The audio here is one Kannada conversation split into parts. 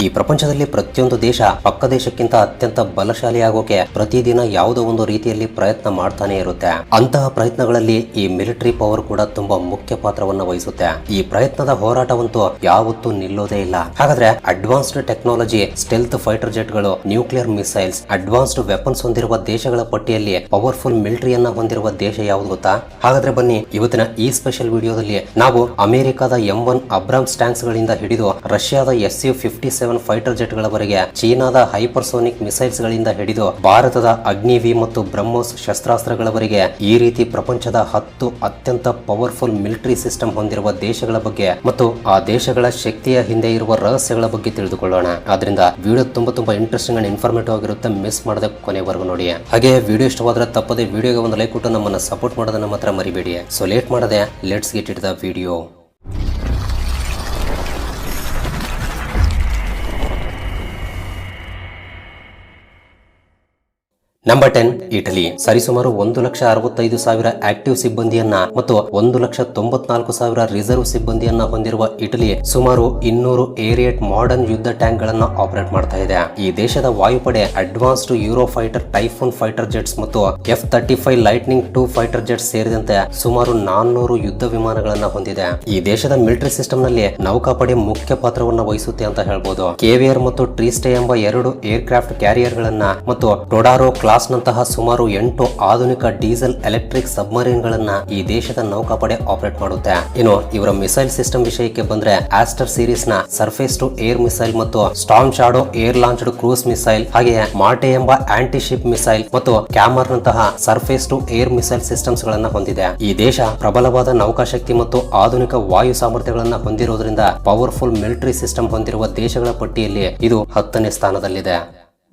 ಈ ಪ್ರಪಂಚದಲ್ಲಿ ಪ್ರತಿಯೊಂದು ದೇಶ ಪಕ್ಕ ದೇಶಕ್ಕಿಂತ ಅತ್ಯಂತ ಬಲಶಾಲಿ ಆಗೋಕೆ ಪ್ರತಿದಿನ ಯಾವುದೋ ಒಂದು ರೀತಿಯಲ್ಲಿ ಪ್ರಯತ್ನ ಮಾಡ್ತಾನೆ ಇರುತ್ತೆ. ಅಂತಹ ಪ್ರಯತ್ನಗಳಲ್ಲಿ ಈ ಮಿಲಿಟರಿ ಪವರ್ ಕೂಡ ತುಂಬಾ ಮುಖ್ಯ ಪಾತ್ರವನ್ನ ವಹಿಸುತ್ತೆ. ಈ ಪ್ರಯತ್ನದ ಹೋರಾಟವಂತೂ ಯಾವತ್ತೂ ನಿಲ್ಲೋದೇ ಇಲ್ಲ. ಹಾಗಾದ್ರೆ ಅಡ್ವಾನ್ಸ್ಡ್ ಟೆಕ್ನಾಲಜಿ, ಸ್ಟೆಲ್ತ್ ಫೈಟರ್ ಜೆಟ್ಗಳು, ನ್ಯೂಕ್ಲಿಯರ್ ಮಿಸೈಲ್ಸ್, ಅಡ್ವಾನ್ಸ್ಡ್ ವೆಪನ್ಸ್ ಹೊಂದಿರುವ ದೇಶಗಳ ಪಟ್ಟಿಯಲ್ಲಿ ಪವರ್ಫುಲ್ ಮಿಲಿಟರಿಯನ್ನ ಹೊಂದಿರುವ ದೇಶ ಯಾವುದು ಗೊತ್ತಾ? ಹಾಗಾದ್ರೆ ಬನ್ನಿ, ಇವತ್ತಿನ ಈ ಸ್ಪೆಷಲ್ ವಿಡಿಯೋದಲ್ಲಿ ನಾವು ಅಮೆರಿಕದ M1 ಅಬ್ರಾಮ್ಸ್ ಟ್ಯಾಂಕ್ಸ್ ಗಳಿಂದ ಹಿಡಿದು ರಷ್ಯಾದ Su-57 ಫೈಟರ್ ಜೆಟ್ ಗಳವರೆಗೆ, ಚೀನಾದ ಹೈಪರ್ಸೋನಿಕ್ ಮಿಸೈಲ್ಸ್ ಗಳಿಂದ ಹಿಡಿದು ಭಾರತದ ಅಗ್ನಿವಿ ಮತ್ತು ಬ್ರಹ್ಮೋಸ್ ಶಸ್ತ್ರಾಸ್ತ್ರಗಳವರೆಗೆ ಈ ರೀತಿ ಪ್ರಪಂಚದ 10 ಅತ್ಯಂತ ಪವರ್ಫುಲ್ ಮಿಲಿಟರಿ ಸಿಸ್ಟಮ್ ಹೊಂದಿರುವ ದೇಶಗಳ ಬಗ್ಗೆ ಮತ್ತು ಆ ದೇಶಗಳ ಶಕ್ತಿಯ ಹಿಂದೆ ಇರುವ ರಹಸ್ಯಗಳ ಬಗ್ಗೆ ತಿಳಿದುಕೊಳ್ಳೋಣ. ಆದ್ರಿಂದ ವಿಡಿಯೋ ತುಂಬಾ ಇಂಟ್ರೆಸ್ಟಿಂಗ್ ಅಂಡ್ ಇನ್ಫಾರ್ಮೇಟಿವ್ ಆಗಿರುತ್ತೆ. ಮಿಸ್ ಮಾಡದೆ ಕೊನೆವರೆಗೂ ನೋಡಿ. ಹಾಗೆ ವಿಡಿಯೋ ಇಷ್ಟವಾದ್ರೆ ತಪ್ಪದೆ ವಿಡಿಯೋಗೆ ಒಂದು ಲೈಕ್ ಕೊಟ್ಟು ನಮ್ಮನ್ನ ಸಪೋರ್ಟ್ ಮಾಡೋದನ್ನ ಮಾತ್ರ ಮರಿಬೇಡಿ. ಸೊ ಲೇಟ್ ಮಾಡದೆ let's get it the video. Number 10 Italy. ಸರಿಸುಮಾರು 1,65,000 ಆಕ್ಟಿವ್ ಸಿಬ್ಬಂದಿಯನ್ನ ಮತ್ತು 1,94,000 ರಿಸರ್ವ್ ಸಿಬ್ಬಂದಿಯನ್ನ ಹೊಂದಿರುವ ಇಟಲಿ ಸುಮಾರು 200 ಏರಿಯಟ್ ಮಾಡರ್ನ್ ಯುದ್ಧ ಟ್ಯಾಂಕ್ ಗಳನ್ನ ಆಪರೇಟ್ ಮಾಡ್ತಾ ಇದೆ. ಈ ದೇಶದ ವಾಯುಪಡೆ advanced euro fighter, typhoon fighter jets ಮತ್ತು F-35 ಲೈಟ್ನಿಂಗ್ 2 ಫೈಟರ್ ಜೆಟ್ಸ್ ಸೇರಿದಂತೆ ಸುಮಾರು 400 ಯುದ್ಧ ವಿಮಾನಗಳನ್ನ ಹೊಂದಿದೆ. ಈ ದೇಶದ ಮಿಲಿಟರಿ ಸಿಸ್ಟಮ್ ನಲ್ಲಿ ನೌಕಾಪಡೆ ಮುಖ್ಯ ಪಾತ್ರವನ್ನ ವಹಿಸುತ್ತೆ ಅಂತ ಹೇಳ್ಬೋದು. ಕೇವಿಯರ್ ಮತ್ತು ಟ್ರೀಸ್ಟೇ ಎಂಬ 2 ಏರ್ ಕ್ರಾಫ್ಟ್ ಕ್ಯಾರಿಯರ್ ಗಳನ್ನ ಮತ್ತು ಟೊಡಾರೋ ಕ್ಲಾಸ್ ನಂತಹ ಸುಮಾರು 8 ಆಧುನಿಕ ಡೀಸೆಲ್ ಎಲೆಕ್ಟ್ರಿಕ್ ಸಬ್ಮರೀನ್ ಗಳನ್ನ ಈ ದೇಶದ ನೌಕಾಪಡೆ ಆಪರೇಟ್ ಮಾಡುತ್ತೆ. ಇನ್ನು ಇವರ ಮಿಸೈಲ್ ಸಿಸ್ಟಮ್ ವಿಷಯಕ್ಕೆ ಬಂದ್ರೆ ಆಸ್ಟರ್ ಸೀರೀಸ್ ನ ಸರ್ಫೇಸ್ ಟು ಏರ್ ಮಿಸೈಲ್ ಮತ್ತು storm shadow air launched cruise missile, ಹಾಗೆಯೇ ಮಾರ್ಟೆ ಎಂಬ ಆಂಟಿ ಶಿಪ್ ಮಿಸೈಲ್ ಮತ್ತು ಕ್ಯಾಮರ್ ನಂತಹ surface to air missile systems ಗಳನ್ನ ಹೊಂದಿದೆ. ಈ ದೇಶ ಪ್ರಬಲವಾದ ನೌಕಾಶಕ್ತಿ ಮತ್ತು ಆಧುನಿಕ ವಾಯು ಸಾಮರ್ಥ್ಯಗಳನ್ನ ಹೊಂದಿರುವುದರಿಂದ ಪವರ್ಫುಲ್ ಮಿಲಿಟರಿ ಸಿಸ್ಟಮ್ ಹೊಂದಿರುವ ದೇಶಗಳ ಪಟ್ಟಿಯಲ್ಲಿ ಇದು 10ನೇ ಸ್ಥಾನದಲ್ಲಿದೆ.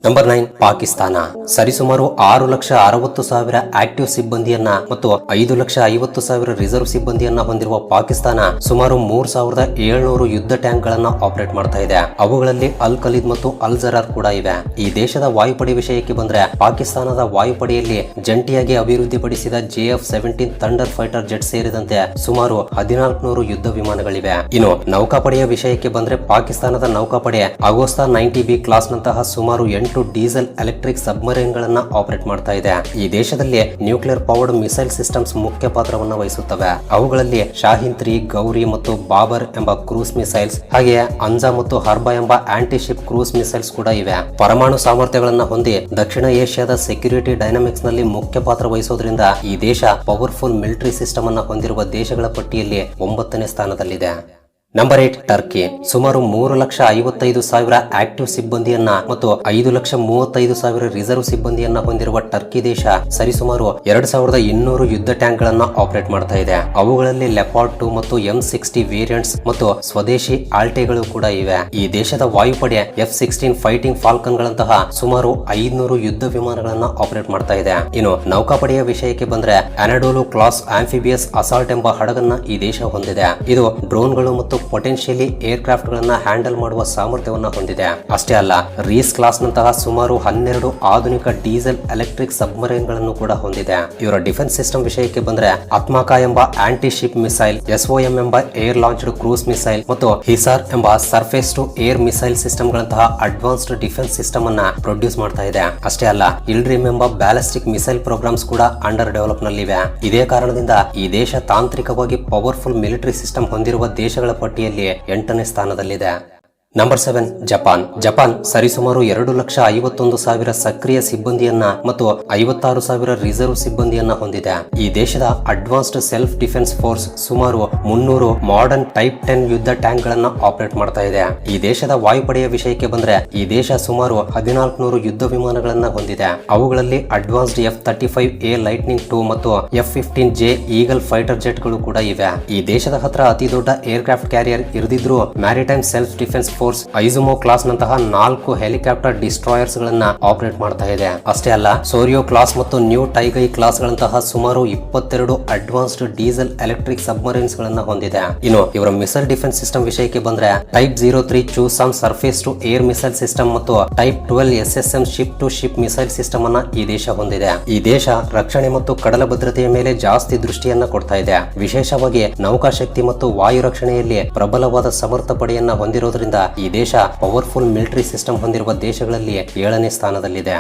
ನಂಬರ್ 9 ಪಾಕಿಸ್ತಾನ. ಸರಿಸುಮಾರು 6,60,000 ಆಕ್ಟಿವ್ ಸಿಬ್ಬಂದಿಯನ್ನ ಮತ್ತು 5,50,000 ರಿಸರ್ವ್ ಸಿಬ್ಬಂದಿಯನ್ನ ಹೊಂದಿರುವ ಪಾಕಿಸ್ತಾನ ಸುಮಾರು 3,700 ಯುದ್ಧ ಟ್ಯಾಂಕ್ ಗಳನ್ನ ಆಪರೇಟ್ ಮಾಡ್ತಾ ಇದೆ. ಅವುಗಳಲ್ಲಿ ಅಲ್ ಖಲೀದ್ ಮತ್ತು ಅಲ್ ಜರಾರ್ ಕೂಡ ಇವೆ. ಈ ದೇಶದ ವಾಯುಪಡೆ ವಿಷಯಕ್ಕೆ ಬಂದ್ರೆ ಪಾಕಿಸ್ತಾನದ ವಾಯುಪಡೆಯಲ್ಲಿ ಜಂಟಿಯಾಗಿ ಅಭಿವೃದ್ಧಿಪಡಿಸಿದ JF-17 ಥಂಡರ್ ಫೈಟರ್ ಜೆಟ್ ಸೇರಿದಂತೆ ಸುಮಾರು 1,400 ಯುದ್ಧ ವಿಮಾನಗಳಿವೆ. ಇನ್ನು ನೌಕಾಪಡೆಯ ವಿಷಯಕ್ಕೆ ಬಂದ್ರೆ ಪಾಕಿಸ್ತಾನದ ನೌಕಾಪಡೆ ಅಗೋಸ್ತಾ 90B ಕ್ಲಾಸ್ ನಂತಹ ಸುಮಾರು 8 ಡೀಸೆಲ್ ಎಲೆಕ್ಟ್ರಿಕ್ ಸಬ್ಮರೀನ್ ಗಳನ್ನ ಆಪರೇಟ್ ಮಾಡ್ತಾ ಇದೆ. ಈ ದೇಶದಲ್ಲಿ ನ್ಯೂಕ್ಲಿಯರ್ ಪವರ್ಡ್ ಮಿಸೈಲ್ ಸಿಸ್ಟಮ್ಸ್ ಮುಖ್ಯ ಪಾತ್ರವನ್ನ ವಹಿಸುತ್ತವೆ. ಅವುಗಳಲ್ಲಿ ಶಾಹಿನ್ 3, ಗೌರಿ ಮತ್ತು ಬಾಬರ್ ಎಂಬ ಕ್ರೂಸ್ ಮಿಸೈಲ್ಸ್, ಹಾಗೆಯೇ ಅಂಜಾ ಮತ್ತು ಹರ್ಬಾ ಎಂಬ ಆಂಟಿ ಶಿಪ್ ಕ್ರೂಸ್ ಮಿಸೈಲ್ಸ್ ಕೂಡ ಇವೆ. ಪರಮಾಣು ಸಾಮರ್ಥ್ಯಗಳನ್ನ ಹೊಂದಿ ದಕ್ಷಿಣ ಏಷ್ಯಾದ ಸೆಕ್ಯೂರಿಟಿ ಡೈನಾಮಿಕ್ಸ್ ನಲ್ಲಿ ಮುಖ್ಯ ಪಾತ್ರ ವಹಿಸೋದ್ರಿಂದ ಈ ದೇಶ ಪವರ್ಫುಲ್ ಮಿಲಿಟರಿ ಸಿಸ್ಟಮ್ ಅನ್ನ ಹೊಂದಿರುವ ದೇಶಗಳ ಪಟ್ಟಿಯಲ್ಲಿ 9ನೇ ಸ್ಥಾನದಲ್ಲಿದೆ. Number 8 Turkey. ಸುಮಾರು 3,55,000 ಆಕ್ಟಿವ್ ಸಿಬ್ಬಂದಿಯನ್ನ ಮತ್ತು 5,35,000 ರಿಸರ್ವ್ ಸಿಬ್ಬಂದಿಯನ್ನ ಹೊಂದಿರುವ ಟರ್ಕಿ ದೇಶ ಸರಿಸುಮಾರು 2,200 ಯುದ್ಧ ಟ್ಯಾಂಕ್ ಗಳನ್ನ ಆಪರೇಟ್ ಮಾಡ್ತಾ ಇದೆ. ಅವುಗಳಲ್ಲಿ ಲೆಪಾರ್ಡ್ 2 ಮತ್ತು M60 ವೇರಿಯಂಟ್ಸ್ ಮತ್ತು ಸ್ವದೇಶಿ ಆಲ್ಟೆಗಳು ಕೂಡ ಇವೆ. ಈ ದೇಶದ ವಾಯುಪಡೆ F-16 ಫೈಟಿಂಗ್ ಫಾಲ್ಕನ್ ಗಳಂತಹ ಸುಮಾರು 500 ಯುದ್ಧ ವಿಮಾನಗಳನ್ನ ಆಪರೇಟ್ ಮಾಡ್ತಾ ಇದೆ. ಇನ್ನು ನೌಕಾಪಡೆಯ ವಿಷಯಕ್ಕೆ ಬಂದ್ರೆ ಅನಡೋಲು ಕ್ಲಾಸ್ ಆಂಫಿಬಿಯಸ್ ಅಸಾಲ್ಟ್ ಎಂಬ ಹಡಗನ್ನ ಈ ದೇಶ ಹೊಂದಿದೆ. ಇದು ಡ್ರೋನ್ಗಳು ಮತ್ತು ಪೊಟೆನ್ಶಿಯಲಿ ಏರ್ ಕ್ರಾಫ್ಟ್ ಗಳನ್ನ ಹ್ಯಾಂಡಲ್ ಮಾಡುವ ಸಾಮರ್ಥ್ಯವನ್ನ ಹೊಂದಿದೆ. ಅಷ್ಟೇ ಅಲ್ಲ, ರೀಸ್ ಕ್ಲಾಸ್ ನಂತಹ ಸುಮಾರು 12 ಆಧುನಿಕ ಡೀಸೆಲ್ ಎಲೆಕ್ಟ್ರಿಕ್ ಸಬ್ಮರೀನ್ ಗಳನ್ನು ಕೂಡ ಹೊಂದಿದೆ. ಇವರ ಡಿಫೆನ್ಸ್ ಸಿಸ್ಟಮ್ ವಿಷಯಕ್ಕೆ ಬಂದ್ರೆ ಅತ್ಮಾಕ ಎಂಬ ಆಂಟಿ ಶಿಪ್ ಮಿಸೈಲ್, SOM ಎಂಬ ಏರ್ ಲಾಂಚ್ಡ್ ಕ್ರೂಸ್ ಮಿಸೈಲ್ ಮತ್ತು ಹಿಸಾರ್ ಎಂಬ surface to air missile system ಗಳಂತಹ ಅಡ್ವಾನ್ಸ್ಡ್ ಡಿಫೆನ್ಸ್ ಸಿಸ್ಟಮ್ ಅನ್ನ ಪ್ರೊಡ್ಯೂಸ್ ಮಾಡ್ತಾ ಇದೆ. ಅಷ್ಟೇ ಅಲ್ಲ, ಇಲ್ಡ್ರಿಮ್ ಎಂಬ ಬ್ಯಾಲಿಸ್ಟಿಕ್ ಮಿಸೈಲ್ ಪ್ರೋಗ್ರಾಮ್ಸ್ ಕೂಡ ಅಂಡರ್ ಡೆವಲಪ್ ನಲ್ಲಿವೆ. ಇದೇ ಕಾರಣದಿಂದ ಈ ದೇಶ ತಾಂತ್ರಿಕವಾಗಿ ಪವರ್ಫುಲ್ ಮಿಲಿಟರಿ ಸಿಸ್ಟಮ್ ಹೊಂದಿರುವ ದೇಶಗಳ ಪಟ್ಟಿಯಲ್ಲಿ 8ನೇ ಸ್ಥಾನದಲ್ಲಿದೆ. Number 7 Japan. ಜಪಾನ್ ಸರಿಸುಮಾರು 2,51,000 ಸಕ್ರಿಯ ಸಿಬ್ಬಂದಿಯನ್ನ ಮತ್ತು 56,000 ರಿಸರ್ವ್ ಸಿಬ್ಬಂದಿಯನ್ನ ಹೊಂದಿದೆ. ಈ ದೇಶದ ಅಡ್ವಾನ್ಸ್ಡ್ ಸೆಲ್ಫ್ ಡಿಫೆನ್ಸ್ ಫೋರ್ಸ್ ಸುಮಾರು 300 ಮಾಡರ್ನ್ ಟೈಪ್ 10 ಯುದ್ಧ ಟ್ಯಾಂಕ್ ಗಳನ್ನ ಆಪರೇಟ್ ಮಾಡ್ತಾ ಇದೆ. ಈ ದೇಶದ ವಾಯುಪಡೆಯ ವಿಷಯಕ್ಕೆ ಬಂದ್ರೆ ಈ ದೇಶ ಸುಮಾರು 1,400 ಯುದ್ಧ ವಿಮಾನಗಳನ್ನ ಹೊಂದಿದೆ. ಅವುಗಳಲ್ಲಿ ಅಡ್ವಾನ್ಸ್ಡ್ F-35A ಲೈಟ್ನಿಂಗ್ 2 ಮತ್ತು F-15J ಈಗಲ್ ಫೈಟರ್ ಜೆಟ್ ಗಳು ಕೂಡ ಇವೆ. ಈ ದೇಶದ ಹತ್ರ ಅತಿ ದೊಡ್ಡ ಏರ್ ಕ್ರಾಫ್ಟ್ ಕ್ಯಾರಿಯರ್ ಇರದಿದ್ರು maritime self defence force Izumo class ನಂತಹ 4 ಹೆಲಿಕಾಪ್ಟರ್ ಡಿಸ್ಟ್ರಾಯರ್ಸ್ ಗಳನ್ನ ಆಪರೇಟ್ ಮಾಡ್ತಾ ಇದೆ. ಅಷ್ಟೇ ಅಲ್ಲ, ಸೋರಿಯೋ ಕ್ಲಾಸ್ ಮತ್ತು ನ್ಯೂ ಟೈಗೈ ಕ್ಲಾಸ್ ಗಳಂತಹ ಸುಮಾರು 22 ಅಡ್ವಾನ್ಸ್ಡ್ ಡೀಸೆಲ್ ಎಲೆಕ್ಟ್ರಿಕ್ ಸಬ್ಮರೀನ್ಸ್ ಗಳನ್ನ ಹೊಂದಿದೆ. ಇನ್ನು ಇವರ ಮಿಸೈಲ್ ಡಿಫೆನ್ಸ್ ಸಿಸ್ಟಮ್ ವಿಷಯಕ್ಕೆ ಬಂದ್ರೆ type 03 Chu SAM surface to air missile system ಮತ್ತು type 12 SSM ship to ship missile system ಅನ್ನ ಈ ದೇಶ ಹೊಂದಿದೆ. ಈ ದೇಶ ರಕ್ಷಣೆ ಮತ್ತು ಕಡಲ ಭದ್ರತೆಯ ಮೇಲೆ ಜಾಸ್ತಿ ದೃಷ್ಟಿಯನ್ನ ಕೊಡ್ತಾ ಇದೆ. ವಿಶೇಷವಾಗಿ ನೌಕಾಶಕ್ತಿ ಮತ್ತು ವಾಯು ರಕ್ಷಣೆಯಲ್ಲಿ ಪ್ರಬಲವಾದ ಸಮರ್ಥ ಪಡೆಯನ್ನ ಹೊಂದಿರೋದ್ರಿಂದ ಈ ದೇಶ ಪವರ್ಫುಲ್ ಮಿಲಿಟರಿ ಸಿಸ್ಟಮ್ ಹೊಂದಿರುವ ದೇಶಗಳಲ್ಲಿ 7ನೇ ಸ್ಥಾನದಲ್ಲಿದೆ.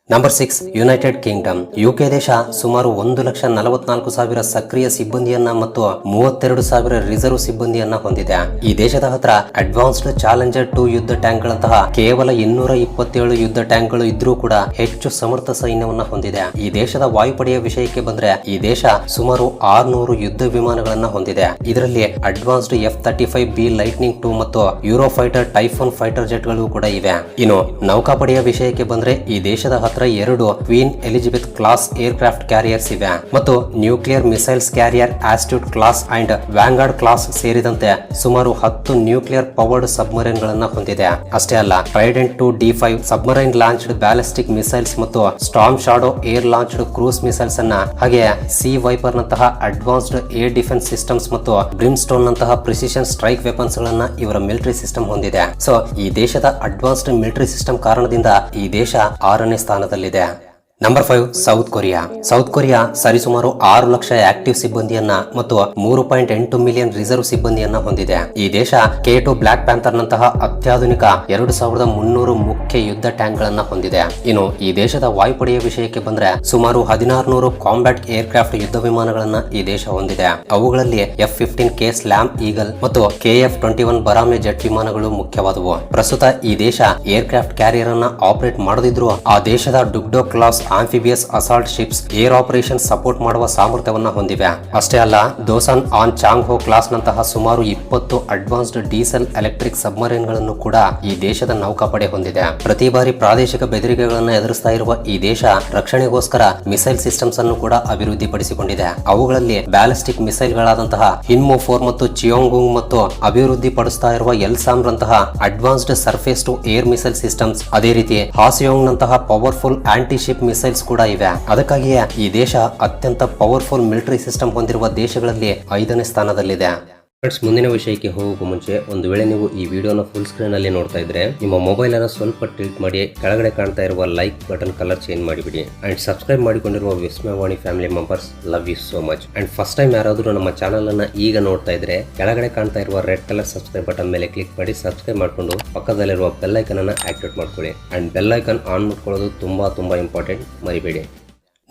Number 6 United Kingdom. ಯುಕೆ ದೇಶ ಸುಮಾರು 1,44,000 ಸಕ್ರಿಯ ಸಿಬ್ಬಂದಿಯನ್ನ ಮತ್ತು 32,000 ರಿಸರ್ವ್ ಸಿಬ್ಬಂದಿಯನ್ನ ಹೊಂದಿದೆ. ಈ ದೇಶದ ಹತ್ರ ಅಡ್ವಾನ್ಸ್ಡ್ ಚಾಲೆಂಜರ್ 2 ಯುದ್ಧ ಟ್ಯಾಂಕ್ಗಳಂತಹ ಕೇವಲ 227 ಯುದ್ಧ ಟ್ಯಾಂಕ್ಗಳು ಇದ್ರೂ ಕೂಡ ಹೆಚ್ಚು ಸಮರ್ಥ ಸೈನ್ಯವನ್ನ ಹೊಂದಿದೆ. ಈ ದೇಶದ ವಾಯುಪಡೆಯ ವಿಷಯಕ್ಕೆ ಬಂದ್ರೆ ಈ ದೇಶ ಸುಮಾರು 600 ಯುದ್ಧ ವಿಮಾನಗಳನ್ನ ಹೊಂದಿದೆ. ಇದರಲ್ಲಿ ಅಡ್ವಾನ್ಸ್ಡ್ F-35B ಲೈಟ್ನಿಂಗ್ 2 ಮತ್ತು ಯೂರೋಫೈಟರ್ ಟೈಫೋನ್ ಫೈಟರ್ ಜೆಟ್ಗಳು ಕೂಡ ಇವೆ. ಇನ್ನು ನೌಕಾಪಡೆಯ ವಿಷಯಕ್ಕೆ ಬಂದ್ರೆ ಈ ದೇಶದ ಹತ್ರ 2 Queen Elizabeth class aircraft carriers ಇವೆ ಮತ್ತು nuclear missiles carrier Astute class and Vanguard class ಸೇರಿದಂತೆ ಸುಮಾರು 10 ನ್ಯೂಕ್ಲಿಯರ್ ಪವರ್ಡ್ ಸಬ್ಮರೈನ್ ಗಳನ್ನ ಹೊಂದಿದೆ. ಅಷ್ಟೇ ಅಲ್ಲ, Trident 2 D5 submarine launched ballistic missiles ಮತ್ತು storm shadow air launched cruise missiles ಅನ್ನ, ಹಾಗೆ ಸಿ ವೈಪರ್ ನಂತಹ ಅಡ್ವಾನ್ಸ್ಡ್ ಏರ್ ಡಿಫೆನ್ಸ್ ಸಿಸ್ಟಮ್ಸ್ ಮತ್ತು ಬ್ರಿಮ್ಸ್ಟೋನ್ ನಂತಹ ಪ್ರಿಸಿಷನ್ ಸ್ಟ್ರೈಕ್ ವೆಪನ್ಸ್ ಗಳನ್ನ ಇವರ ಮಿಲಿಟರಿ ಸಿಸ್ಟಮ್ ಹೊಂದಿದೆ. ಸೊ ಈ ದೇಶದ ಅಡ್ವಾನ್ಸ್ಡ್ ಮಿಲಿಟರಿ ಸಿಸ್ಟಮ್ ಕಾರಣದಿಂದ ಈ ದೇಶ 6ನೇ ಸ್ಥಾನದಲ್ಲಿದೆ. Number 5 south Korea. South Korea ಸರಿಸುಮಾರು 6 ಲಕ್ಷ ಆಕ್ಟಿವ್ ಸಿಬ್ಬಂದಿಯನ್ನ ಮತ್ತು 3.8 ಮಿಲಿಯನ್ ರಿಸರ್ವ್ ಸಿಬ್ಬಂದಿಯನ್ನ ಹೊಂದಿದೆ. ಈ ದೇಶ K2 ಬ್ಲಾಕ್ ಪ್ಯಾಂಥರ್ ನಂತಹ ಅತ್ಯಾಧುನಿಕ 2300 ಮುಖ್ಯ ಯುದ್ಧ ಟ್ಯಾಂಕ್ ಗಳನ್ನ ಹೊಂದಿದೆ. ಇನ್ನು ಈ ದೇಶದ ವಾಯುಪಡೆಯ ವಿಷಯಕ್ಕೆ ಬಂದ್ರೆ ಸುಮಾರು 1600 ಕಾಂಬ್ಯಾಟ್ ಏರ್ ಕ್ರಾಫ್ಟ್ ಯುದ್ಧ ವಿಮಾನಗಳನ್ನ ಈ ದೇಶ ಹೊಂದಿದೆ. ಅವುಗಳಲ್ಲಿ F-15K ಸ್ಲ್ಯಾಮ್ ಈಗಲ್ ಮತ್ತು KF-21 ಬರಾಮೆ ಜೆಟ್ ವಿಮಾನಗಳು ಮುಖ್ಯವಾದವು. ಪ್ರಸ್ತುತ ಈ ದೇಶ ಏರ್ ಕ್ರಾಫ್ಟ್ ಕ್ಯಾರಿಯರ್ ಅನ್ನ ಆಪರೇಟ್ ಮಾಡದಿದ್ರು ಆ ದೇಶದ Dokdo class amphibious assault ships air operation support ಮಾಡುವ ಸಾಮರ್ಥ್ಯವನ್ನ ಹೊಂದಿವೆ. ಅಷ್ಟೇ ಅಲ್ಲ, ದೋಸನ್ ಆನ್ ಚಾಂಗ್ ಹೋ ಕ್ಲಾಸ್ ನಂತಹ ಸುಮಾರು 20 ಅಡ್ವಾನ್ಸ್ಡ್ ಡೀಸೆಲ್ ಎಲೆಕ್ಟ್ರಿಕ್ ಸಬ್ಮರೈನ್ ಗಳನ್ನು ಕೂಡ ಈ ದೇಶದ ನೌಕಾಪಡೆ ಹೊಂದಿದೆ. ಪ್ರತಿ ಬಾರಿ ಪ್ರಾದೇಶಿಕ ಬೆದರಿಕೆಗಳನ್ನು ಎದುರಿಸ್ತಾ ಇರುವ ಈ ದೇಶ ರಕ್ಷಣೆಗೋಸ್ಕರ ಮಿಸೈಲ್ ಸಿಸ್ಟಮ್ಸ್ ಅನ್ನು ಕೂಡ ಅಭಿವೃದ್ಧಿಪಡಿಸಿಕೊಂಡಿದೆ. ಅವುಗಳಲ್ಲಿ ಬ್ಯಾಲಿಸ್ಟಿಕ್ ಮಿಸೈಲ್ ಗಳಾದಂತಹ ಹಿನ್ಮೋ 4 ಮತ್ತು ಚಿಯೋಂಗುಂಗ್ ಮತ್ತು ಅಭಿವೃದ್ಧಿ ಪಡಿಸ್ತಾ ಇರುವ ಎಲ್ಸಾಮ್ ರಂತಹ advanced surface to air missile systems, ಅದೇ ರೀತಿ ಹಾಸಿಯೋಂಗ್ ನಂತಹ ಪವರ್ಫುಲ್ ಆಂಟಿ ಶಿಪ್ ಮಿಸೈಲ್ಸ್ ಕೂಡ ಇವೆ. ಅದಕ್ಕಾಗಿಯೇ ಈ ದೇಶ ಅತ್ಯಂತ ಪವರ್ಫುಲ್ ಮಿಲಿಟರಿ ಸಿಸ್ಟಮ್ ಹೊಂದಿರುವ ದೇಶಗಳಲ್ಲಿ 5ನೇ ಸ್ಥಾನದಲ್ಲಿದೆ. ಫ್ರೆಂಡ್ಸ್, ಮುಂದಿನ ವಿಷಯಕ್ಕೆ ಹೋಗುವ ಮುಂಚೆ ಒಂದು ವೇಳೆ ನೀವು ಈ ವಿಡಿಯೋನ ಫುಲ್ ಸ್ಕ್ರೀನ್ ಅಲ್ಲಿ ನೋಡ್ತಾ ಇದ್ರೆ ನಿಮ್ಮ ಮೊಬೈಲ್ ಅನ್ನು ಸ್ವಲ್ಪ ಟಿಲ್ಟ್ ಮಾಡಿ ಕೆಳಗಡೆ ಕಾಣ್ತಾ ಇರುವ ಲೈಕ್ ಬಟನ್ ಕಲರ್ ಚೇಂಜ್ ಮಾಡಿಬಿಡಿ. ಅಂಡ್ ಸಬ್ಸ್ಕ್ರೈಬ್ ಮಾಡಿಕೊಂಡಿರುವ Vismayavani family members, love you so much. And first time ಯಾರಾದರೂ ನಮ್ಮ ಚಾನಲ್ ಅನ್ನ ಈಗ ನೋಡ್ತಾ ಇದ್ರೆ ಕೆಳಗಡೆ ಕಾಣ್ತಾ ಇರುವ ರೆಡ್ ಕಲರ್ ಸಬ್ಸ್ಕ್ರೈಬ್ ಬಟನ್ ಮೇಲೆ ಕ್ಲಿಕ್ ಮಾಡಿ ಸಬ್ಸ್ಕ್ರೈಬ್ ಮಾಡಿಕೊಂಡು ಪಕ್ಕದಲ್ಲಿರುವ ಬೆಲ್ ಐಕನ್ ಅನ್ನ ಆಕ್ಟಿವೇಟ್ ಮಾಡ್ಕೊಳ್ಳಿ. ಅಂಡ್ ಬೆಲ್ ಐಕನ್ ಆನ್ ಮಾಡ್ಕೊಳ್ಳೋದು ತುಂಬಾ ಇಂಪಾರ್ಟೆಂಟ್, ಮರಿಬೇಡಿ.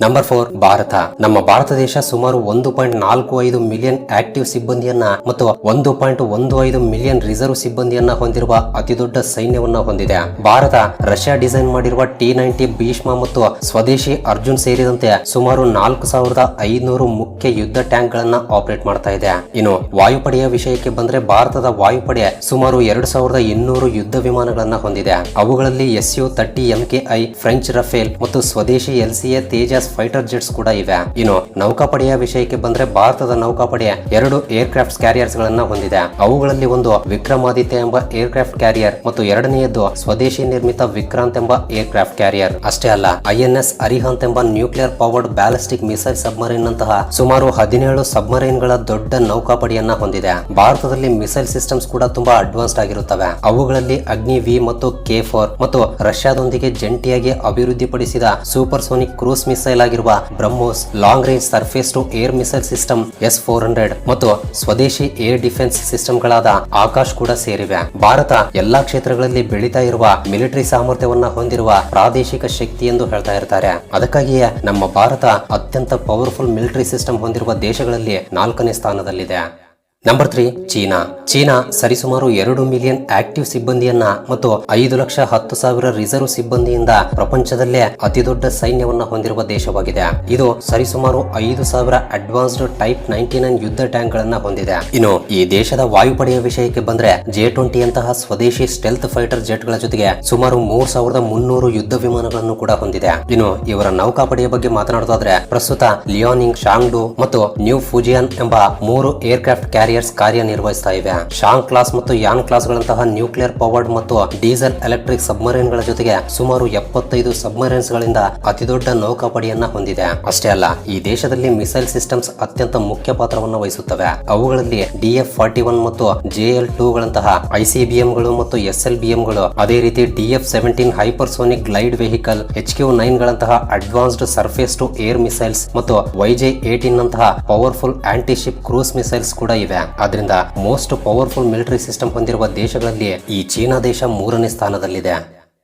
ನಂಬರ್ 4 ಭಾರತ. ನಮ್ಮ ಭಾರತ ದೇಶ ಸುಮಾರು 1.45 ಮಿಲಿಯನ್ ಆಕ್ಟಿವ್ ಸಿಬ್ಬಂದಿಯನ್ನ ಮತ್ತು 1.15 ಮಿಲಿಯನ್ ರಿಸರ್ವ್ ಸಿಬ್ಬಂದಿಯನ್ನ ಹೊಂದಿರುವ ಅತಿದೊಡ್ಡ ಸೈನ್ಯವನ್ನ ಹೊಂದಿದೆ. ಭಾರತ ರಷ್ಯಾ ಡಿಸೈನ್ ಮಾಡಿರುವ T-90 ಭೀಷ್ಮ ಮತ್ತು ಸ್ವದೇಶಿ ಅರ್ಜುನ್ ಸೇರಿದಂತೆ ಸುಮಾರು 4500 ಮುಖ್ಯ ಯುದ್ಧ ಟ್ಯಾಂಕ್ ಗಳನ್ನ ಆಪರೇಟ್ ಮಾಡ್ತಾ ಇದೆ. ಇನ್ನು ವಾಯುಪಡೆಯ ವಿಷಯಕ್ಕೆ ಬಂದ್ರೆ ಭಾರತದ ವಾಯುಪಡೆ ಸುಮಾರು 2200 ಯುದ್ಧ ವಿಮಾನಗಳನ್ನ ಹೊಂದಿದೆ. ಅವುಗಳಲ್ಲಿ Su-30 MKI ಫ್ರೆಂಚ್ ರಫೇಲ್ ಮತ್ತು ಸ್ವದೇಶಿ LCA ತೇಜಸ್ ಫೈಟರ್ ಜೆಟ್ಸ್ ಕೂಡ ಇವೆ. ಇನ್ನು ನೌಕಾಪಡೆಯ ವಿಷಯಕ್ಕೆ ಬಂದ್ರೆ ಭಾರತದ ನೌಕಾಪಡೆ 2 ಏರ್ ಕ್ರಾಫ್ಟ್ ಕ್ಯಾರಿಯರ್ಸ್ ಗಳನ್ನ ಹೊಂದಿದೆ. ಅವುಗಳಲ್ಲಿ ಒಂದು ವಿಕ್ರಮಾದಿತ್ಯ ಎಂಬ ಏರ್ ಕ್ರಾಫ್ಟ್ ಕ್ಯಾರಿಯರ್ ಮತ್ತು ಎರಡನೆಯದು ಸ್ವದೇಶಿ ನಿರ್ಮಿತ ವಿಕ್ರಾಂತ್ ಎಂಬ ಏರ್ ಕ್ರಾಫ್ಟ್ ಕ್ಯಾರಿಯರ್. ಅಷ್ಟೇ ಅಲ್ಲ, INS ಅರಿಹಂತ್ ಎಂಬ nuclear powered ballistic missile submarine ನಂತಹ ಸುಮಾರು 17 ಸಬ್ಮರೈನ್ ಗಳ ದೊಡ್ಡ ನೌಕಾಪಡೆಯನ್ನ ಹೊಂದಿದೆ. ಭಾರತದಲ್ಲಿ ಮಿಸೈಲ್ ಸಿಸ್ಟಮ್ಸ್ ಕೂಡ ತುಂಬಾ ಅಡ್ವಾನ್ಸ್ಡ್ ಆಗಿರುತ್ತವೆ. ಅವುಗಳಲ್ಲಿ ಅಗ್ನಿ V ಮತ್ತು K4 ಮತ್ತು ರಷ್ಯಾದೊಂದಿಗೆ ಜಂಟಿಯಾಗಿ ಅಭಿವೃದ್ಧಿಪಡಿಸಿದ ಸೂಪರ್ ಸೋನಿಕ್ ಕ್ರೂಸ್ ಮಿಸೈಲ್ ಆಗಿರುವ BrahMos long range surface to air missile system S-400 ಮತ್ತು ಸ್ವದೇಶಿ ಏರ್ ಡಿಫೆನ್ಸ್ ಸಿಸ್ಟಮ್ ಗಳಾದ ಆಕಾಶ್ ಕೂಡ ಸೇರಿವೆ. ಭಾರತ ಎಲ್ಲಾ ಕ್ಷೇತ್ರಗಳಲ್ಲಿ ಬೆಳೀತಾ ಇರುವ ಮಿಲಿಟರಿ ಸಾಮರ್ಥ್ಯವನ್ನ ಹೊಂದಿರುವ ಪ್ರಾದೇಶಿಕ ಶಕ್ತಿ ಎಂದು ಹೇಳ್ತಾ ಇರ್ತಾರೆ. ಅದಕ್ಕಾಗಿಯೇ ನಮ್ಮ ಭಾರತ ಅತ್ಯಂತ ಪವರ್ಫುಲ್ ಮಿಲಿಟರಿ ಸಿಸ್ಟಮ್ ಹೊಂದಿರುವ ದೇಶಗಳಲ್ಲಿ 4ನೇ ಸ್ಥಾನದಲ್ಲಿದೆ. Number 3 China. ಚೀನಾ ಸರಿಸುಮಾರು 2 ಮಿಲಿಯನ್ ಆಕ್ಟಿವ್ ಸಿಬ್ಬಂದಿಯನ್ನ ಮತ್ತು 5,10,000 ರಿಸರ್ವ್ ಸಿಬ್ಬಂದಿಯಿಂದ ಪ್ರಪಂಚದಲ್ಲೇ ಅತಿದೊಡ್ಡ ಸೈನ್ಯವನ್ನ ಹೊಂದಿರುವ ದೇಶವಾಗಿದೆ. ಇದು ಸರಿಸುಮಾರು 5,000 ಅಡ್ವಾನ್ಸ್ಡ್ ಟೈಪ್ 99 ಯುದ್ಧ ಟ್ಯಾಂಕ್ ಗಳನ್ನ ಹೊಂದಿದೆ. ಇನ್ನು ಈ ದೇಶದ ವಾಯುಪಡೆಯ ವಿಷಯಕ್ಕೆ ಬಂದ್ರೆ J-20 ಅಂತಹ ಸ್ವದೇಶಿ ಸ್ಟೆಲ್ತ್ ಫೈಟರ್ ಜೆಟ್ ಗಳ ಜೊತೆಗೆ ಸುಮಾರು 3,300 ಯುದ್ಧ ವಿಮಾನಗಳನ್ನು ಕೂಡ ಹೊಂದಿದೆ. ಇನ್ನು ಇವರ ನೌಕಾಪಡೆಯ ಬಗ್ಗೆ ಮಾತನಾಡೋದಾದ್ರೆ ಪ್ರಸ್ತುತ ಲಿಯೋನಿಂಗ್, ಶಾಂಗ್ಡು ಮತ್ತು ನ್ಯೂ ಫುಜಿಯಾನ್ ಎಂಬ 3 ಏರ್ ಕ್ರಾಫ್ಟ್ ಕ್ಯಾರಿಯರ್ಸ್ ಕಾರ್ಯನಿರ್ವಹಿಸ್ತಾ ಇವೆ. ಶಾಂಗ್ ಕ್ಲಾಸ್ ಮತ್ತು ಯಾನ್ ಕ್ಲಾಸ್ ಗಳಂತಹ ನ್ಯೂಕ್ಲಿಯರ್ ಪವರ್ಡ್ ಮತ್ತು ಡೀಸೆಲ್ ಎಲೆಕ್ಟ್ರಿಕ್ ಸಬ್ಮರೈನ್ ಗಳ ಜೊತೆಗೆ ಸುಮಾರು 75 ಸಬ್ಮರೈನ್ಸ್ ಗಳಿಂದ ಅತಿದೊಡ್ಡ ನೌಕಾಪಡೆಯನ್ನ ಹೊಂದಿದೆ. ಅಷ್ಟೇ ಅಲ್ಲ, ಈ ದೇಶದಲ್ಲಿ ಮಿಸೈಲ್ ಸಿಸ್ಟಮ್ಸ್ ಅತ್ಯಂತ ಮುಖ್ಯ ಪಾತ್ರವನ್ನು ವಹಿಸುತ್ತವೆ. ಅವುಗಳಲ್ಲಿ DF-41 ಮತ್ತು JL-2 ಗಳಂತಹ ICBM ಗಳು ಮತ್ತು SLBM ಗಳು, ಅದೇ ರೀತಿ DF-17 hypersonic glide vehicle, HQ-9 ಗಳಂತಹ advanced surface to air missiles ಮತ್ತು YJ-18 ನಂತಹ powerful anti ship cruise missiles ಕೂಡ ಇವೆ. ಆದ್ರಿಂದ ಮೋಸ್ಟ್ ಪವರ್ಫುಲ್ ಮಿಲಿಟರಿ ಸಿಸ್ಟಮ್ ಹೊಂದಿರುವ ದೇಶಗಳಲ್ಲಿ ಈ ಚೀನಾ ದೇಶ 3ನೇ ಸ್ಥಾನದಲ್ಲಿದೆ.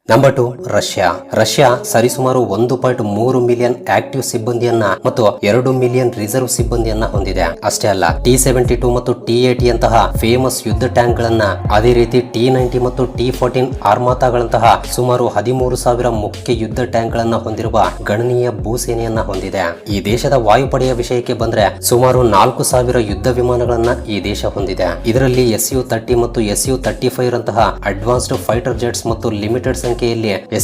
Number 2 Russia. ರಷ್ಯಾ ಸರಿಸುಮಾರು 1.3 ಮಿಲಿಯನ್ ಆಕ್ಟಿವ್ ಸಿಬ್ಬಂದಿಯನ್ನ ಮತ್ತು 2 ಮಿಲಿಯನ್ ರಿಸರ್ವ್ ಸಿಬ್ಬಂದಿಯನ್ನ ಹೊಂದಿದೆ. ಅಷ್ಟೇ ಅಲ್ಲ, T-72 ಮತ್ತು T-80 ಅಂತಹ ಫೇಮಸ್ ಯುದ್ಧ ಟ್ಯಾಂಕ್ ಗಳನ್ನ, ಅದೇ ರೀತಿ T-90 ಮತ್ತು T-14 ಆರ್ಮಾತಾಗಳಂತಹ ಸುಮಾರು 13,000 ಮುಖ್ಯ ಯುದ್ಧ ಟ್ಯಾಂಕ್ ಗಳನ್ನ ಹೊಂದಿರುವ ಗಣನೀಯ ಭೂಸೇನೆಯನ್ನ ಹೊಂದಿದೆ. ಈ ದೇಶದ ವಾಯುಪಡೆಯ ವಿಷಯಕ್ಕೆ ಬಂದ್ರೆ ಸುಮಾರು 4,000 ಯುದ್ಧ ವಿಮಾನಗಳನ್ನ ಈ ದೇಶ ಹೊಂದಿದೆ. ಇದರಲ್ಲಿ Su-30 ಮತ್ತು Su-35 ರಂತಹ ಅಡ್ವಾನ್ಸ್ಡ್ ಫೈಟರ್ ಜೆಟ್ಸ್ ಮತ್ತು ಲಿಮಿಟೆಡ್ ಸಂಖ್ಯೆಯಲ್ಲಿ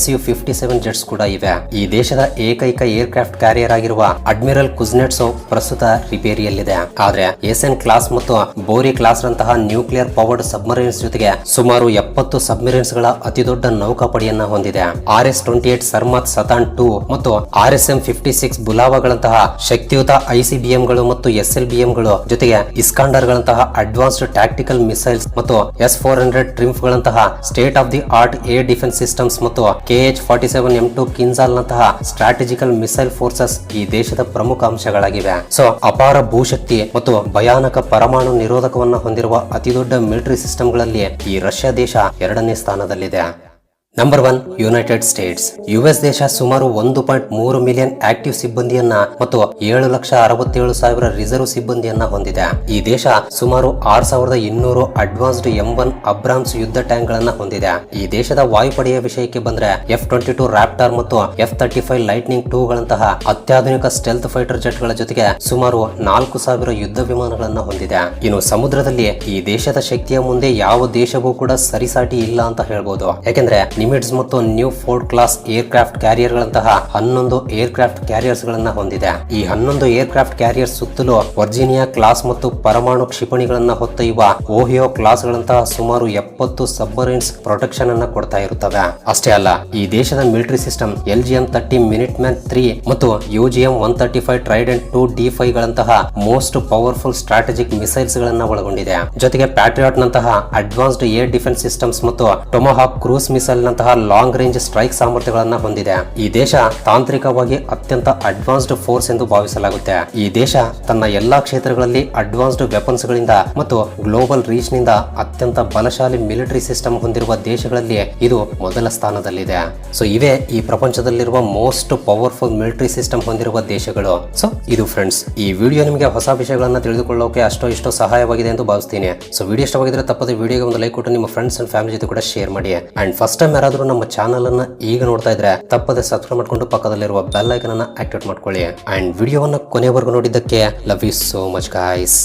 Su-57 ಜೆಟ್ಸ್ ಕೂಡ ಇವೆ. ಈ ದೇಶದ ಏಕೈಕ ಏರ್ ಕ್ರಾಫ್ಟ್ ಕ್ಯಾರಿಯರ್ ಆಗಿರುವ ಅಡ್ಮಿರಲ್ ಕುಜ್ನೆಟ್ಸೋವ್ ಪ್ರಸ್ತುತ ರಿಪೇರಿಯಲ್ಲಿದೆ. ಆದ್ರೆ ಎಸ್ಎನ್ ಕ್ಲಾಸ್ ಮತ್ತು ಬೋರಿ ಕ್ಲಾಸ್ ರಂತಹ ನ್ಯೂಕ್ಲಿಯರ್ ಪವರ್ಡ್ ಸಬ್ಮರೈನ್ಸ್ ಜೊತೆಗೆ ಸುಮಾರು 70 ಸಬ್ಮರೈನ್ಸ್ ಗಳ ಅತಿದೊಡ್ಡ ನೌಕಾಪಡೆಯನ್ನ ಹೊಂದಿದೆ. RS-28 ಸರ್ಮತ್ ಸತಾನ್ 2 ಮತ್ತು RSM-56 ಬುಲಾವಾಗಳಂತಹ ಶಕ್ತಿಯುತ ICBMಗಳು ಮತ್ತು SLBMಗಳು ಜೊತೆಗೆ ಇಸ್ಕಾಂಡರ್ ಗಳಂತಹ ಅಡ್ವಾನ್ಸ್ಡ್ ಟ್ಯಾಕ್ಟಿಕಲ್ ಮಿಸೈಲ್ಸ್ ಮತ್ತು S-400 ಟ್ರಿಂಫ್ ಗಳಂತಹ state of the art air defence systems ಮತ್ತು KH-47M2 ಕಿನ್ಜಾಲ್ ನಂತಹ ಸ್ಟ್ರಾಟಜಿಕಲ್ ಮಿಸೈಲ್ ಫೋರ್ಸಸ್ ಈ ದೇಶದ ಪ್ರಮುಖ ಅಂಶಗಳಾಗಿವೆ. ಸೊ ಅಪಾರ ಭೂಶಕ್ತಿ ಮತ್ತು ಭಯಾನಕ ಪರಮಾಣು ನಿರೋಧಕವನ್ನ ಹೊಂದಿರುವ ಅತಿದೊಡ್ಡ ಮಿಲಿಟರಿ ಸಿಸ್ಟಮ್ಗಳಲ್ಲಿ ಈ ರಷ್ಯಾ ದೇಶ 2ನೇ ಸ್ಥಾನದಲ್ಲಿದೆ. Number 1 United States. US ದೇಶ ಸುಮಾರು 1.3 ಮಿಲಿಯನ್ ಆಕ್ಟಿವ್ ಸಿಬ್ಬಂದಿಯನ್ನ ಮತ್ತು 7,67,000 ರಿಸರ್ವ್ ಸಿಬ್ಬಂದಿಯನ್ನ ಹೊಂದಿದೆ. ಈ ದೇಶ ಸುಮಾರು 6,200 ಅಡ್ವಾನ್ಸ್ಡ್ M1 ಅಬ್ರಾಮ್ಸ್ ಯುದ್ಧ ಟ್ಯಾಂಕ್ ಗಳನ್ನ ಹೊಂದಿದೆ. ಈ ದೇಶದ ವಾಯುಪಡೆಯ ವಿಷಯಕ್ಕೆ ಬಂದ್ರೆ F-22 ರಾಪ್ಟಾರ್ ಮತ್ತು F-35 ಲೈಟ್ನಿಂಗ್ 2 ಗಳಂತಹ ಅತ್ಯಾಧುನಿಕ ಸ್ಟೆಲ್ತ್ ಫೈಟರ್ ಜೆಟ್ ಗಳ ಜೊತೆಗೆ ಸುಮಾರು 4,000 ಯುದ್ಧ ವಿಮಾನಗಳನ್ನ ಹೊಂದಿದೆ. ಇನ್ನು ಸಮುದ್ರದಲ್ಲಿ ಈ ದೇಶದ ಶಕ್ತಿಯ ಮುಂದೆ ಯಾವ ದೇಶವೂ ಕೂಡ ಸರಿಸಾಟಿ ಇಲ್ಲ ಅಂತ ಹೇಳ್ಬೋದು. ಯಾಕೆಂದ್ರೆ ನಿಮಿಟ್ಸ್ ಮತ್ತು new Ford class aircraft carrier ಗಳಂತಹ 11 ಏರ್ ಕ್ರಾಫ್ಟ್ ಕ್ಯಾರಿಯರ್ಸ್ ಗಳನ್ನ ಹೊಂದಿದೆ. ಈ 11 ಏರ್ ಕ್ರಾಫ್ಟ್ ಕ್ಯಾರಿಯರ್ಸ್ ಸುತ್ತಲೂ ವರ್ಜೀನಿಯಾ ಕ್ಲಾಸ್ ಮತ್ತು ಪರಮಾಣು ಕ್ಷಿಪಣಿಗಳನ್ನ ಹೊತ್ತೊಯ್ಯುವ ಓಹಿಯೋ ಕ್ಲಾಸ್ ಗಳಂತಹ ಸುಮಾರು 70 ಸಬ್ಮರೈನ್ಸ್ ಪ್ರೊಟೆಕ್ಷನ್ ಅನ್ನ ಕೊಡ್ತಾ ಇರುತ್ತವೆ. ಅಷ್ಟೇ ಅಲ್ಲ, ಈ ದೇಶದ military system LGM-30 minute man 3 ಮತ್ತು UGM-135 ಟ್ರೈಡೆಂಟ್ 2 D5 ಗಳಂತಹ ಮೋಸ್ಟ್ ಪವರ್ಫುಲ್ ಸ್ಟ್ರಾಟಜಿಕ್ ಮಿಸೈಲ್ಸ್ ಗಳನ್ನ ಒಳಗೊಂಡಿದೆ. ಜೊತೆಗೆ ಪ್ಯಾಟ್ರಿಯಾಟ್ ನಂತಹ ಅಡ್ವಾನ್ಸ್ಡ್ ಏರ್ ಡಿಫೆನ್ಸ್ ಸಿಸ್ಟಮ್ಸ್ ಮತ್ತು ಟೊಮಹಾಕ್ ಕ್ರೂಸ್ ಮಿಸೈಲ್ ನಂತಹ ಲಾಂಗ್ ರೇಂಜ್ ಸ್ಟ್ರೈಕ್ ಸಾಮರ್ಥ್ಯಗಳನ್ನ ಹೊಂದಿದೆ. ಈ ದೇಶ ತಾಂತ್ರಿಕವಾಗಿ ಅತ್ಯಂತ ಅಡ್ವಾನ್ಸ್ಡ್ ಫೋರ್ಸ್ ಎಂದು ಭಾವಿಸಲಾಗುತ್ತೆ. ಈ ದೇಶ ತನ್ನ ಎಲ್ಲಾ ಕ್ಷೇತ್ರಗಳಲ್ಲಿ ಅಡ್ವಾನ್ಸ್ಡ್ ವೆಪನ್ಸ್ ಗಳಿಂದ ಮತ್ತು ಗ್ಲೋಬಲ್ ರೀಚ್ ನಿಂದ ಅತ್ಯಂತ ಬಲಶಾಲಿ ಮಿಲಿಟರಿ ಸಿಸ್ಟಮ್ ಹೊಂದಿರುವ ದೇಶಗಳಲ್ಲಿ ಇದು ಮೊದಲ ಸ್ಥಾನದಲ್ಲಿದೆ. ಸೊ ಇವೇ ಈ ಪ್ರಪಂಚದಲ್ಲಿರುವ ಮೋಸ್ಟ್ ಪವರ್ಫುಲ್ ಮಿಲಿಟರಿ ಸಿಸ್ಟಮ್ ಹೊಂದಿರುವ ದೇಶಗಳು. ಸೊ ಇದು ಫ್ರೆಂಡ್ಸ್, ಈ ವಿಡಿಯೋ ನಿಮಗೆ ಹೊಸ ವಿಷಯಗಳನ್ನ ತಿಳಿದುಕೊಳ್ಳೋಕೆ ಅಷ್ಟೋ ಇಷ್ಟೋ ಸಹಾಯವಾಗಿದೆ ಎಂದು ಭಾವಿಸ್ತೀನಿ. ಸೊ ವಿಡಿಯೋ ಇಷ್ಟವಾಗಿದ್ರೆ ತಪ್ಪದೆ ವಿಡಿಯೋಗೆ ಒಂದು ಲೈಕ್ ಕೊಟ್ಟು ನಿಮ್ಮ ಫ್ರೆಂಡ್ಸ್ ಅಂಡ್ ಫ್ಯಾಮಿಲಿ ಜೊತೆ ಕೂಡ ಶೇರ್ ಮಾಡಿ. ಅಂಡ್ ಫಸ್ಟ್ ಟೈಮ್ ಯಾರಾದ್ರೂ ನಮ್ಮ ಚಾನಲ್ ಅನ್ನ ಈಗ ನೋಡ್ತಾ ಇದ್ರೆ ತಪ್ಪದೆ ಸಬ್ಸ್ಕ್ರೈಬ್ ಮಾಡ್ಕೊಂಡು ಪಕ್ಕದಲ್ಲಿರುವ ಬೆಲ್ ಐಕನ್ ಅನ್ನ ಆಕ್ಟಿವೇಟ್ ಮಾಡ್ಕೊಳ್ಳಿ. ಅಂಡ್ ವಿಡಿಯೋವನ್ನ ಕೊನೆವರೆಗೂ ನೋಡಿದ್ದಕ್ಕೆ love you so much guys.